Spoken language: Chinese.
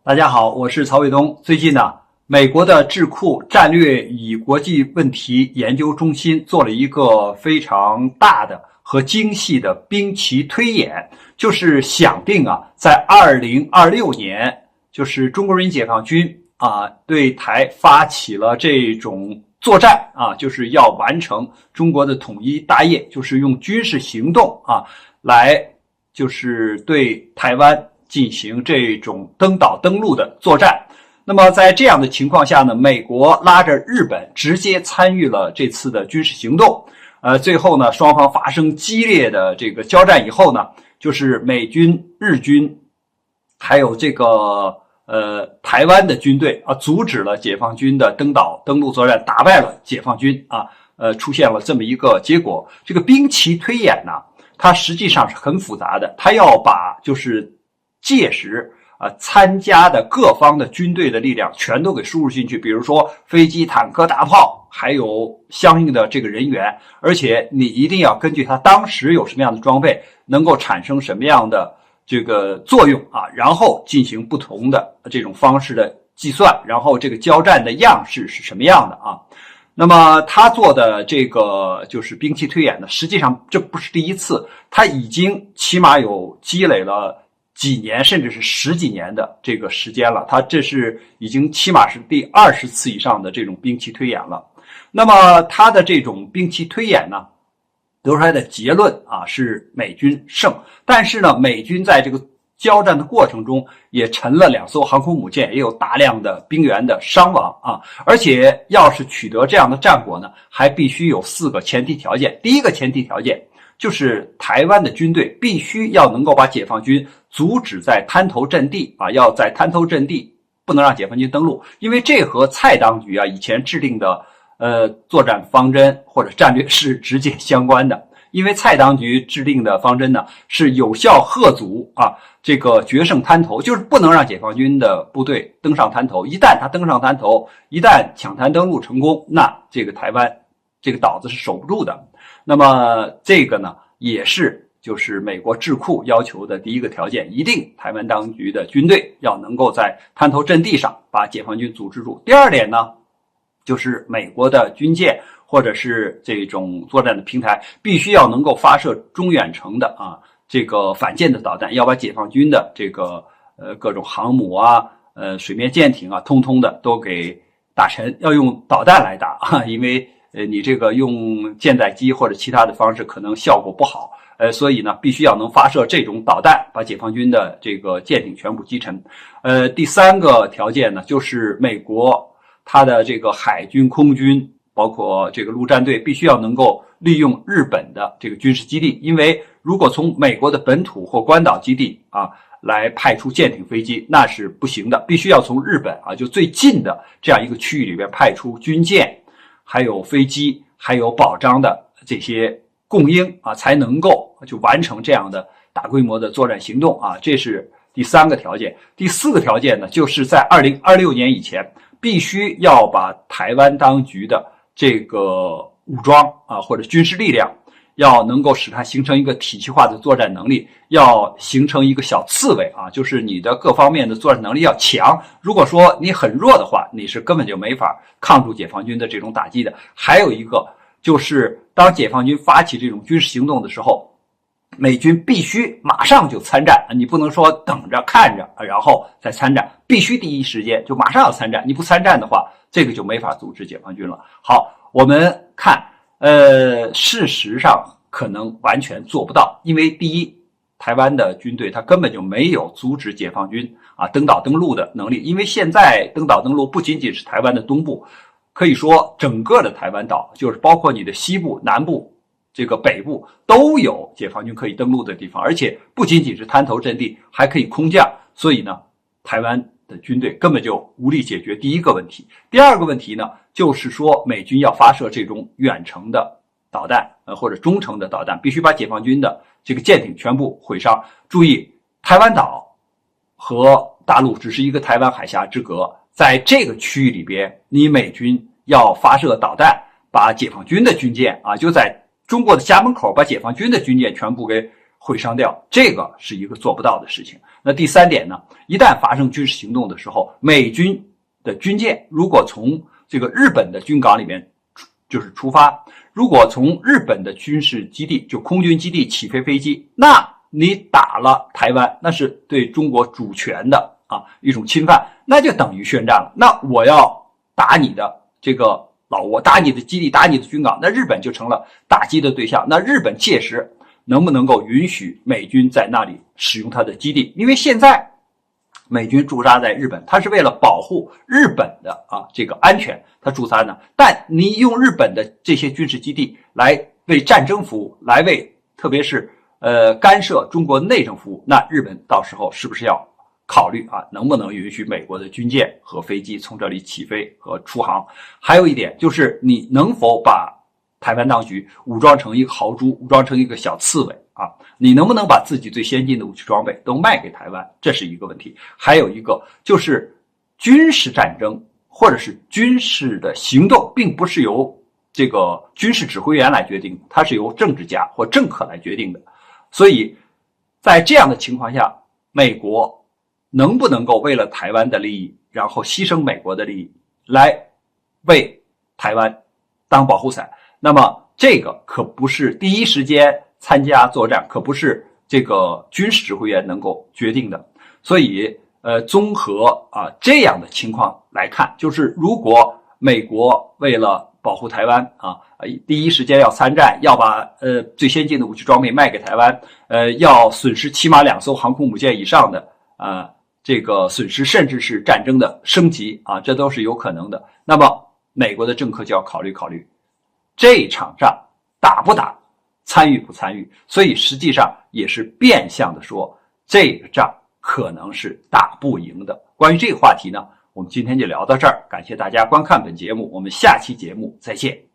大家好，我是曹伟东。最近呢，美国的智库战略与国际问题研究中心做了一个非常大的和精细的兵棋推演，就是想定在2026年，就是中国人民解放军对台发起了这种作战就是要完成中国的统一大业，就是用军事行动来就是对台湾进行这种登岛登陆的作战。那么在这样的情况下呢，美国拉着日本直接参与了这次的军事行动。最后呢，双方发生激烈的这个交战以后呢，就是美军、日军还有这个台湾的军队阻止了解放军的登岛登陆作战，打败了解放军出现了这么一个结果。这个兵棋推演呢，它实际上是很复杂的，它要把就是届时参加的各方的军队的力量全都给输入进去，比如说飞机、坦克、大炮，还有相应的这个人员，而且你一定要根据他当时有什么样的装备，能够产生什么样的这个作用然后进行不同的这种方式的计算，然后这个交战的样式是什么样的那么他做的这个就是兵棋推演呢，实际上这不是第一次，他已经起码有积累了几年甚至是10几年的这个时间了，他这是已经起码是第20次以上的这种兵棋推演了。那么他的这种兵棋推演呢，得出来的结论是美军胜，但是呢，美军在这个交战的过程中也沉了2艘航空母舰，也有大量的兵员的伤亡而且要是取得这样的战果呢，还必须有4个前提条件。第一个前提条件就是台湾的军队必须要能够把解放军阻止在滩头阵地要在滩头阵地不能让解放军登陆，因为这和蔡当局以前制定的作战方针或者战略是直接相关的。因为蔡当局制定的方针呢，是有效吓阻这个决胜滩头，就是不能让解放军的部队登上滩头。一旦他登上滩头，一旦抢滩登陆成功，那这个台湾这个岛子是守不住的。那么这个呢，也是就是美国智库要求的第一个条件，一定台湾当局的军队要能够在滩头阵地上把解放军阻止住。第二点呢，就是美国的军舰或者是这种作战的平台必须要能够发射中远程的这个反舰的导弹，要把解放军的这个各种航母水面舰艇通通的都给打沉，要用导弹来打因为你这个用舰载机或者其他的方式可能效果不好，所以呢，必须要能发射这种导弹，把解放军的这个舰艇全部击沉。第3个条件呢，就是美国它的这个海军、空军，包括这个陆战队，必须要能够利用日本的这个军事基地，因为如果从美国的本土或关岛基地来派出舰艇、飞机，那是不行的，必须要从日本就最近的这样一个区域里边派出军舰。还有飞机，还有保障的这些供应才能够就完成这样的大规模的作战行动这是第3个条件。第4个条件呢，就是在2026年以前，必须要把台湾当局的这个武装或者军事力量，要能够使它形成一个体系化的作战能力，要形成一个小刺猬就是你的各方面的作战能力要强。如果说你很弱的话，你是根本就没法抗住解放军的这种打击的。还有一个就是当解放军发起这种军事行动的时候，美军必须马上就参战，你不能说等着看着然后再参战，必须第一时间就马上要参战，你不参战的话，这个就没法阻止解放军了。好，我们看事实上可能完全做不到，因为第一，台湾的军队它根本就没有阻止解放军登岛登陆的能力，因为现在登岛登陆不仅仅是台湾的东部，可以说整个的台湾岛，就是包括你的西部、南部、这个北部都有解放军可以登陆的地方，而且不仅仅是滩头阵地，还可以空降，所以呢，台湾的军队根本就无力解决第一个问题。第二个问题呢，就是说美军要发射这种远程的导弹或者中程的导弹，必须把解放军的这个舰艇全部毁伤。注意，台湾岛和大陆只是一个台湾海峡之隔，在这个区域里边，你美军要发射导弹，把解放军的军舰就在中国的家门口把解放军的军舰全部给毁伤掉，这个是一个做不到的事情。那第三点呢，一旦发生军事行动的时候，美军的军舰如果从这个日本的军港里面出发，如果从日本的军事基地就空军基地起飞飞机，那你打了台湾，那是对中国主权的一种侵犯，那就等于宣战了。那我要打你的这个老窝，打你的基地，打你的军港，那日本就成了打击的对象。那日本届时能不能够允许美军在那里使用它的基地？因为现在美军驻扎在日本，它是为了保护日本的这个安全，它驻扎呢。但你用日本的这些军事基地来为战争服务，来为特别是干涉中国内政服务，那日本到时候是不是要考虑能不能允许美国的军舰和飞机从这里起飞和出航？还有一点就是你能否把台湾当局武装成一个豪猪，武装成一个小刺猬你能不能把自己最先进的武器装备都卖给台湾？这是一个问题。还有一个就是军事战争或者是军事的行动，并不是由这个军事指挥员来决定的，它是由政治家或政客来决定的。所以在这样的情况下，美国能不能够为了台湾的利益，然后牺牲美国的利益，来为台湾当保护伞？那么这个可不是第一时间参加作战，可不是这个军事指挥员能够决定的。所以综合这样的情况来看，就是如果美国为了保护台湾第一时间要参战，要把最先进的武器装备卖给台湾，要损失起码2艘航空母舰以上的这个损失，甚至是战争的升级这都是有可能的。那么美国的政客就要考虑考虑这场仗打不打，参与不参与。所以实际上也是变相的说，这个仗可能是打不赢的。关于这个话题呢，我们今天就聊到这儿，感谢大家观看本节目，我们下期节目再见。